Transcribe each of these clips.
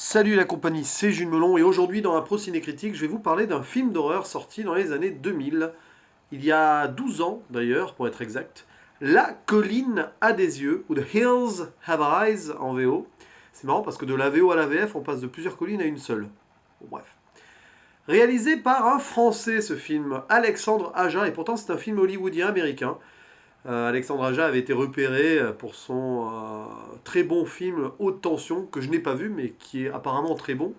Salut la compagnie, c'est Jules Melon et aujourd'hui dans la Pro Ciné Critique, je vais vous parler d'un film d'horreur sorti dans les années 2000, il y a 12 ans d'ailleurs pour être exact, La colline a des yeux, ou The Hills Have Eyes en VO. C'est marrant parce que de la VO à la VF on passe de plusieurs collines à une seule. Bon, bref. Réalisé par un Français ce film, Alexandre Aja, et pourtant c'est un film hollywoodien américain. Alexandre Aja avait été repéré pour son très bon film Haute Tension, que je n'ai pas vu, mais qui est apparemment très bon.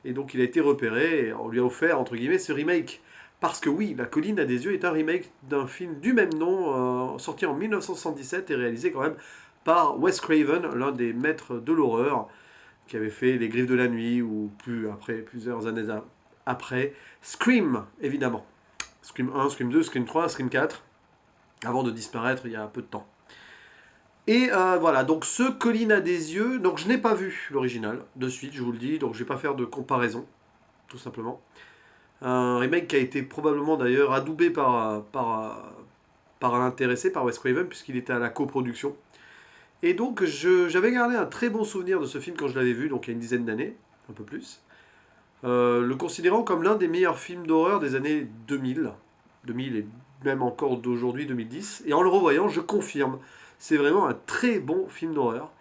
Et donc il a été repéré, et on lui a offert, entre guillemets, ce remake. Parce que oui, La colline a des yeux est un remake d'un film du même nom, sorti en 1977 et réalisé quand même par Wes Craven, l'un des maîtres de l'horreur, qui avait fait Les Griffes de la Nuit, ou plus après, plusieurs années après, Scream, évidemment. Scream 1, Scream 2, Scream 3, Scream 4, avant de disparaître il y a peu de temps. Et voilà, donc ce Colline a des yeux, donc je n'ai pas vu l'original, de suite, je vous le dis, donc je ne vais pas faire de comparaison, tout simplement. Un remake qui a été probablement d'ailleurs adoubé par un intéressé, par Wes Craven, puisqu'il était à la coproduction. Et donc j'avais gardé un très bon souvenir de ce film quand je l'avais vu, donc il y a une dizaine d'années, un peu plus. Le considérant comme l'un des meilleurs films d'horreur des années 2000, 2000 et même encore d'aujourd'hui 2010. Et en le revoyant, je confirme, c'est vraiment un très bon film d'horreur.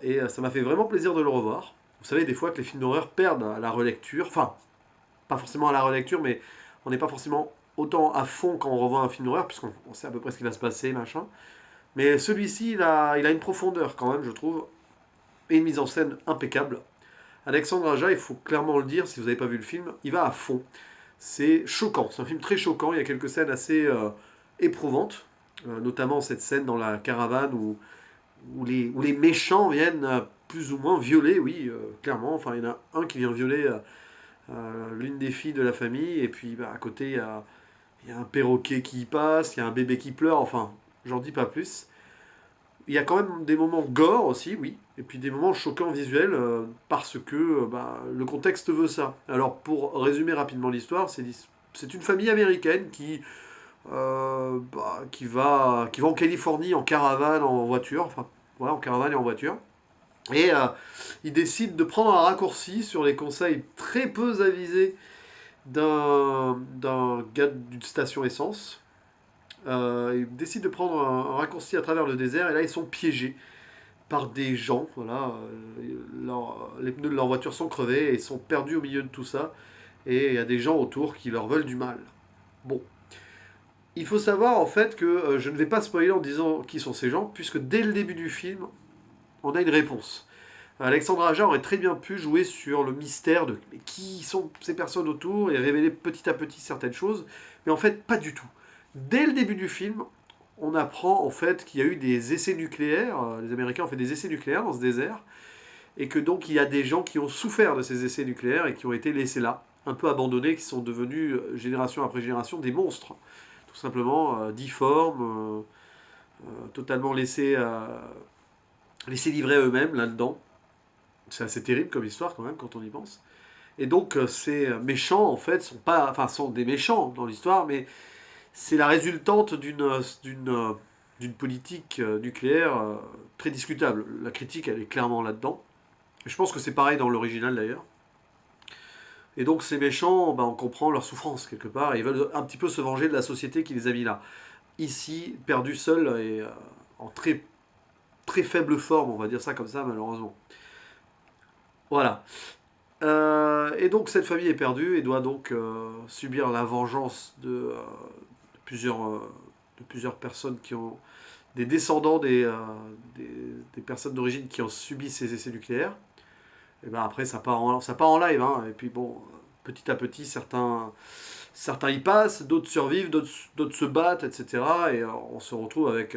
Et ça m'a fait vraiment plaisir de le revoir. Vous savez, des fois que les films d'horreur perdent à la relecture, enfin, pas forcément à la relecture, mais on n'est pas forcément autant à fond quand on revoit un film d'horreur, puisqu'on sait à peu près ce qui va se passer, machin. Mais celui-ci, il a une profondeur quand même, je trouve, et une mise en scène impeccable. Alexandre Aja, il faut clairement le dire, si vous n'avez pas vu le film, il va à fond. C'est choquant, c'est un film très choquant, il y a quelques scènes assez éprouvantes, notamment cette scène dans la caravane où les méchants viennent plus ou moins violer, oui, clairement, enfin il y en a un qui vient violer l'une des filles de la famille, et puis à côté il y a un perroquet qui y passe, il y a un bébé qui pleure, enfin j'en dis pas plus. Il y a quand même des moments gore aussi, oui, et puis des moments choquants visuels, parce que le contexte veut ça. Alors pour résumer rapidement l'histoire, c'est une famille américaine qui va en Californie en caravane, en voiture, enfin voilà, en caravane et en voiture. Et ils décident de prendre un raccourci sur les conseils très peu avisés d'un gars d'une station essence. Ils décident de prendre un raccourci à travers le désert et là ils sont piégés par des gens. Voilà, les pneus de leur voiture sont crevés et ils sont perdus au milieu de tout ça. Et il y a des gens autour qui leur veulent du mal. Bon, il faut savoir en fait que je ne vais pas spoiler en disant qui sont ces gens, puisque dès le début du film, on a une réponse. Alexandre Aja aurait très bien pu jouer sur le mystère de qui sont ces personnes autour et révéler petit à petit certaines choses, mais en fait pas du tout. Dès le début du film, on apprend en fait qu'il y a eu des essais nucléaires, les Américains ont fait des essais nucléaires dans ce désert, et que donc il y a des gens qui ont souffert de ces essais nucléaires et qui ont été laissés là, un peu abandonnés, qui sont devenus génération après génération des monstres, tout simplement difformes, totalement laissés livrer à eux-mêmes là-dedans. C'est assez terrible comme histoire quand même quand on y pense. Et donc ces méchants en fait sont des méchants dans l'histoire, mais c'est la résultante d'une politique nucléaire très discutable. La critique elle est clairement là-dedans. Je pense que c'est pareil dans l'original d'ailleurs. Et donc ces méchants, on comprend leur souffrance quelque part, et ils veulent un petit peu se venger de la société qui les a mis là. Ici, perdus seuls et en très, très faible forme, on va dire ça comme ça malheureusement. Voilà. Et donc cette famille est perdue et doit donc subir la vengeance de plusieurs personnes qui ont des descendants des personnes d'origine qui ont subi ces essais nucléaires. Et ben après ça part en live, hein. Et puis bon, petit à petit certains y passent, d'autres survivent, d'autres se battent, etc. Et on se retrouve avec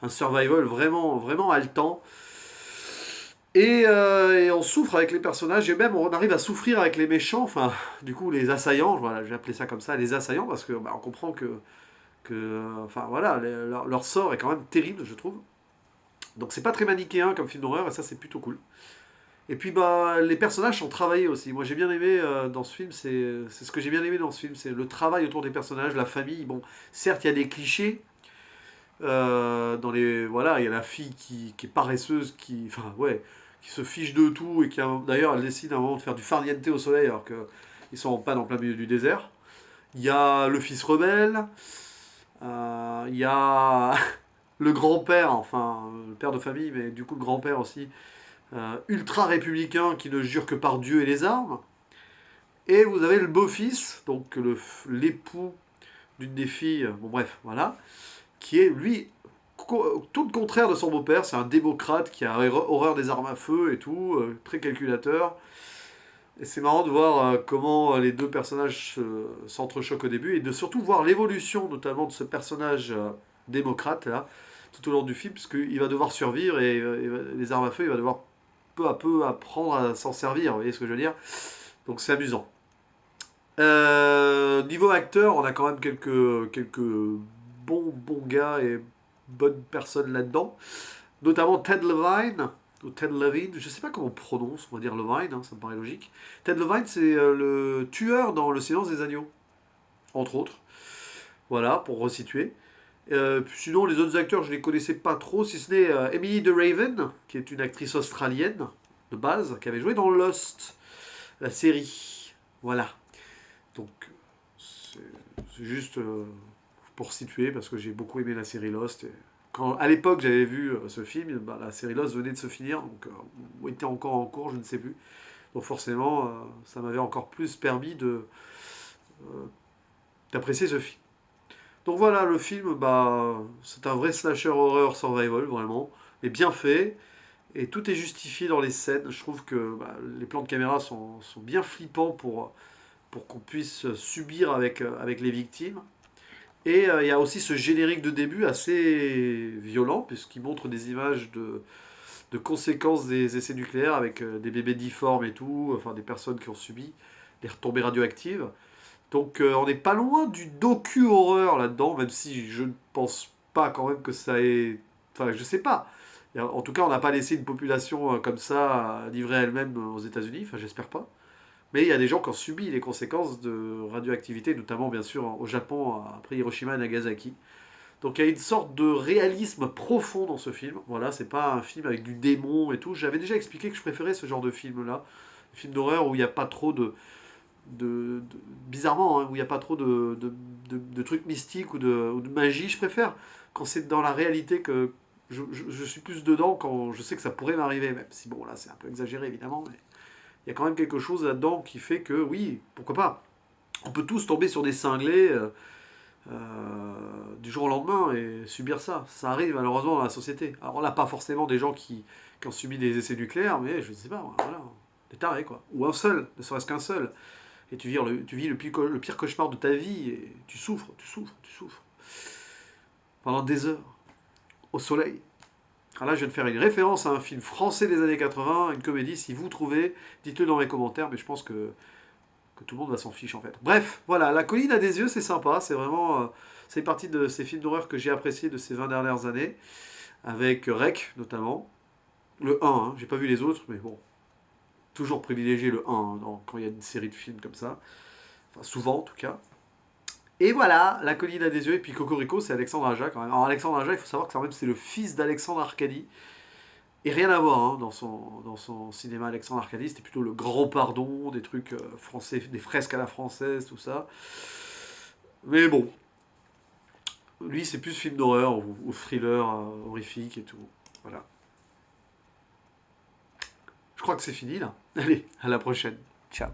un survival vraiment vraiment haletant. Et on souffre avec les personnages, et même on arrive à souffrir avec les méchants, enfin, du coup, les assaillants, voilà, j'ai appelé ça comme ça, les assaillants, parce que on comprend enfin voilà, leur sort est quand même terrible, je trouve. Donc c'est pas très manichéen comme film d'horreur, et ça c'est plutôt cool. Et puis les personnages sont travaillés aussi. Moi j'ai bien aimé dans ce film, c'est ce que j'ai bien aimé dans ce film, c'est le travail autour des personnages, la famille. Bon, certes il y a des clichés, voilà, il y a la fille qui est paresseuse, enfin ouais, qui se fiche de tout et qui, d'ailleurs, elle décide à un moment de faire du farniente au soleil alors qu'ils sont en panne en plein milieu du désert. Il y a le fils rebelle, il y a le grand-père, enfin, le père de famille, mais du coup le grand-père aussi, ultra républicain qui ne jure que par Dieu et les armes. Et vous avez le beau-fils, donc l'époux d'une des filles, bon bref, voilà, qui est lui tout le contraire de son beau-père. C'est un démocrate qui a horreur des armes à feu et tout, très calculateur. Et c'est marrant de voir comment les deux personnages s'entrechoquent au début et de surtout voir l'évolution notamment de ce personnage démocrate là, tout au long du film, parce qu'il va devoir survivre et les armes à feu, il va devoir peu à peu apprendre à s'en servir, vous voyez ce que je veux dire? Donc c'est amusant. Niveau acteur, on a quand même quelques bons gars et bonnes personnes là-dedans. Notamment Ted Levine, ou Ted Levine, je sais pas comment on prononce, on va dire Levine, hein, ça me paraît logique. Ted Levine, c'est le tueur dans Le Silence des Agneaux, entre autres. Voilà, pour resituer. Sinon, les autres acteurs, je les connaissais pas trop, si ce n'est Emily de Raven, qui est une actrice australienne, de base, qui avait joué dans Lost, la série. Voilà. Donc, c'est juste pour situer, parce que j'ai beaucoup aimé la série Lost. Et quand, à l'époque, j'avais vu ce film, bah, la série Lost venait de se finir, donc ou était encore en cours, je ne sais plus. Donc forcément, ça m'avait encore plus permis d'apprécier ce film. Donc voilà, le film, bah, c'est un vrai slasher horror survival, vraiment, mais bien fait, et tout est justifié dans les scènes. Je trouve que bah, les plans de caméra sont bien flippants pour qu'on puisse subir avec les victimes. Et il y a aussi ce générique de début assez violent, puisqu'il montre des images de conséquences des essais nucléaires avec des bébés difformes et tout, enfin des personnes qui ont subi des retombées radioactives. Donc on n'est pas loin du docu-horreur là-dedans, même si je ne pense pas quand même que ça ait... Enfin, je sais pas. En tout cas, on n'a pas laissé une population comme ça livrer elle-même aux États-Unis, enfin j'espère pas. Mais il y a des gens qui ont subi les conséquences de radioactivité, notamment bien sûr au Japon, après Hiroshima et Nagasaki. Donc il y a une sorte de réalisme profond dans ce film. Voilà, c'est pas un film avec du démon et tout. J'avais déjà expliqué que je préférais ce genre de film-là. Des films d'horreur où il n'y a pas trop bizarrement, hein, où il n'y a pas trop de trucs mystiques ou de magie. Je préfère quand c'est dans la réalité que je suis plus dedans quand je sais que ça pourrait m'arriver. Même si bon, là c'est un peu exagéré évidemment. Mais il y a quand même quelque chose là-dedans qui fait que oui, pourquoi pas. On peut tous tomber sur des cinglés du jour au lendemain et subir ça. Ça arrive malheureusement dans la société. Alors on n'a pas forcément des gens qui ont subi des essais nucléaires, mais je ne sais pas, voilà, des tarés quoi. Ou un seul, ne serait-ce qu'un seul. Et tu vis le pire cauchemar de ta vie et tu souffres, tu souffres, tu souffres. Pendant des heures, au soleil. Alors là, je viens de faire une référence à un film français des années 80, une comédie. Si vous trouvez, dites-le dans les commentaires, mais je pense que tout le monde va s'en fiche en fait. Bref, voilà, La colline a des yeux, c'est sympa. C'est vraiment. C'est partie de ces films d'horreur que j'ai appréciés de ces 20 dernières années, avec Rec notamment. Le 1, hein, j'ai pas vu les autres, mais bon. Toujours privilégier le 1 hein, quand il y a une série de films comme ça. Enfin, souvent en tout cas. Et voilà, La colline a des yeux. Et puis Cocorico, c'est Alexandre Aja quand même. Alors Alexandre Aja, il faut savoir que quand même c'est le fils d'Alexandre Arcadi. Et rien à voir hein, dans son cinéma. Alexandre Arcadi, c'était plutôt le grand pardon, des trucs français, des fresques à la française, tout ça. Mais bon, lui c'est plus film d'horreur ou thriller horrifique et tout. Voilà. Je crois que c'est fini là. Allez, à la prochaine. Ciao.